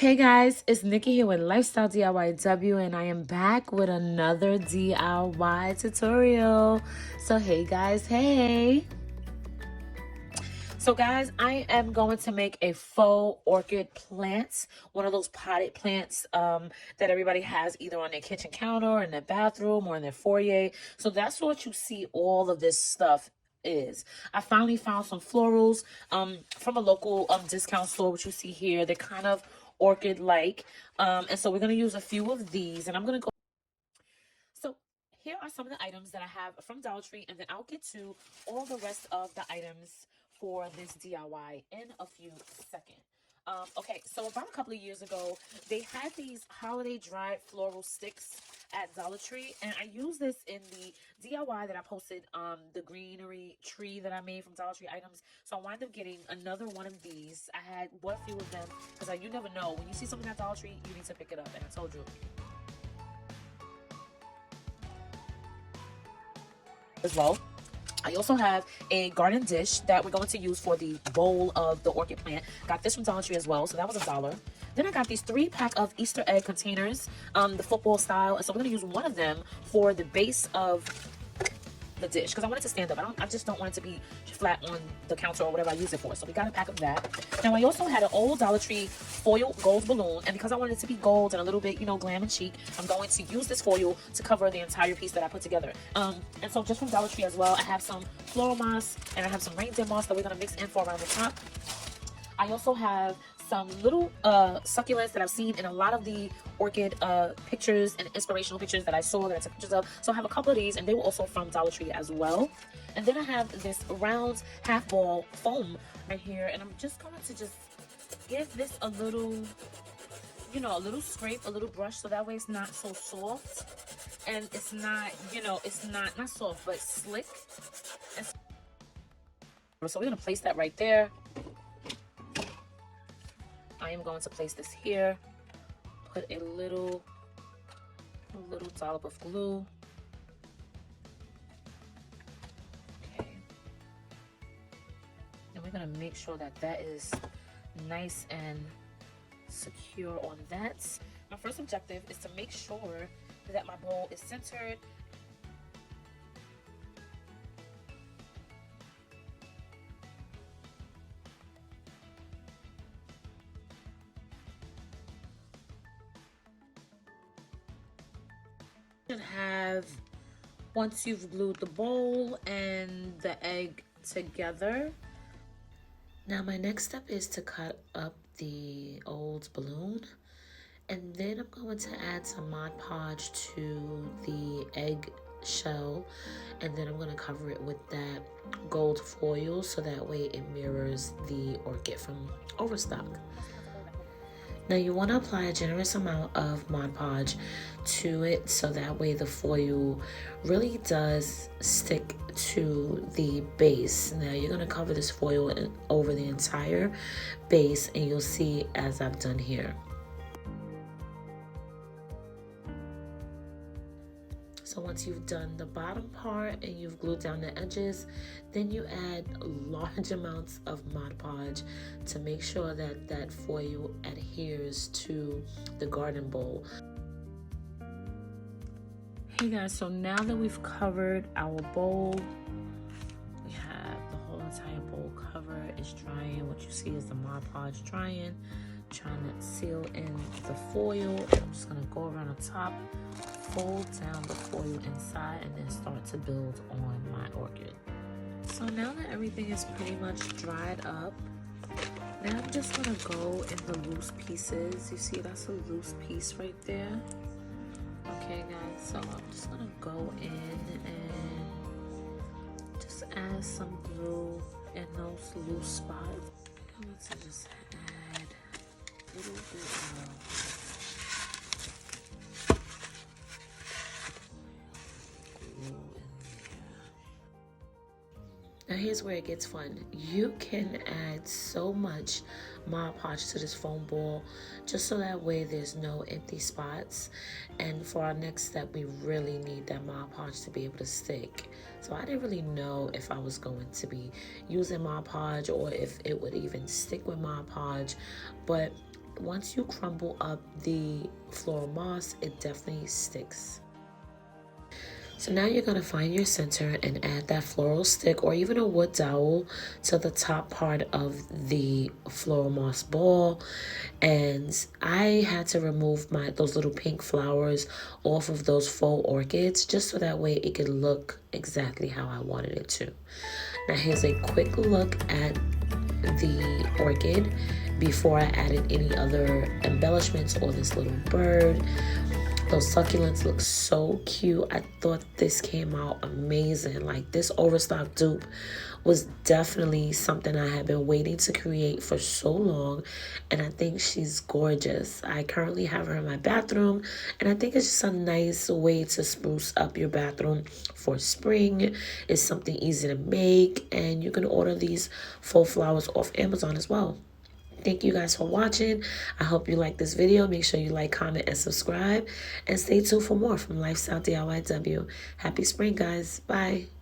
Hey guys, it's Nikki here with Lifestylediyw, and I am back with another DIY tutorial. So hey guys, hey. So guys, I am going to make a faux orchid plant, one of those potted plants that everybody has either on their kitchen counter, or in their bathroom, or in their foyer. So that's what you see all of this stuff is. I finally found some florals from a local discount store, which you see here. They're kind of orchid like, and so we're going to use a few of these, and I'm going to go. So here are some of the items that I have from Dollar Tree, and then I'll get to all the rest of the items for this DIY in a few seconds. Okay, so about a couple of years ago, they had these holiday dried floral sticks at Dollar Tree, and I used this in the DIY that I posted, the greenery tree that I made from Dollar Tree items. So I wound up getting another one of these. I had bought a few of them because you never know. When you see something at Dollar Tree, you need to pick it up, and I told you. As well, I also have a garden dish that we're going to use for the bowl of the orchid plant. Got this from Dollar Tree as well, so that was $1. Then I got these 3-pack of Easter egg containers, the football style, and so we're going to use one of them for the base of the dish because I want it to stand up. I just don't want it to be flat on the counter or whatever I use it for. So we got a pack of that. Now I also had an old Dollar Tree foil gold balloon, and because I wanted it to be gold and a little bit, glam and chic, I'm going to use this foil to cover the entire piece that I put together. And so just from Dollar Tree as well, I have some floral moss and I have some reindeer moss that we're gonna mix in for around the top. I also have some little succulents that I've seen in a lot of the orchid pictures and inspirational pictures that I saw that I took pictures of. So I have a couple of these, and they were also from Dollar Tree as well. And then I have this round half ball foam right here, and I'm just going to give this a little, a little scrape, a little brush, so that way it's not so soft, and it's not, it's not soft, but slick. And so we're gonna place that right there. I am going to place this here, put a little dollop of glue. Okay. And we're going to make sure that that is nice and secure on that. My first objective is to make sure that my bowl is centered. Have, once you've glued the bowl and the egg together. Now my next step is to cut up the old balloon, and then I'm going to add some Mod Podge to the egg shell, and then I'm going to cover it with that gold foil so that way it mirrors the orchid from Overstock. Now you want to apply a generous amount of Mod Podge to it so that way the foil really does stick to the base. Now you're going to cover this foil over the entire base, and you'll see as I've done here. So once you've done the bottom part and you've glued down the edges, then you add large amounts of Mod Podge to make sure that that foil adheres to the garden bowl. Hey guys, so now that we've covered our bowl, we have the whole entire bowl covered. It's drying. What you see is the Mod Podge drying, trying to seal in the foil. I'm just gonna go around the top, fold down the foil inside, and then start to build on my orchid. So now that everything is pretty much dried up, now I'm just gonna go in the loose pieces. You see that's a loose piece right there. Okay guys, so I'm just gonna go in and just add some glue in those loose spots. I'm going to just add a little bit of Now here's where it gets fun. You can add so much Mod Podge to this foam ball just so that way there's no empty spots. And for our next step, we really need that Mod Podge to be able to stick. So I didn't really know if I was going to be using Mod Podge or if it would even stick with Mod Podge, but once you crumble up the floral moss, it definitely sticks. So now you're going to find your center and add that floral stick or even a wood dowel to the top part of the floral moss ball. And I had to remove those little pink flowers off of those faux orchids just so that way it could look exactly how I wanted it to. Now here's a quick look at the orchid before I added any other embellishments or this little bird. Those succulents look so cute. I thought this came out amazing. Like, this overstock dupe was definitely something I had been waiting to create for so long, and I think she's gorgeous. I currently have her in my bathroom, and I think it's just a nice way to spruce up your bathroom for spring. It's something easy to make, and you can order these faux flowers off Amazon as well. Thank you guys for watching. I hope you like this video. Make sure you like, comment, and subscribe. And stay tuned for more from Lifestyle DIYW. Happy spring, guys. Bye.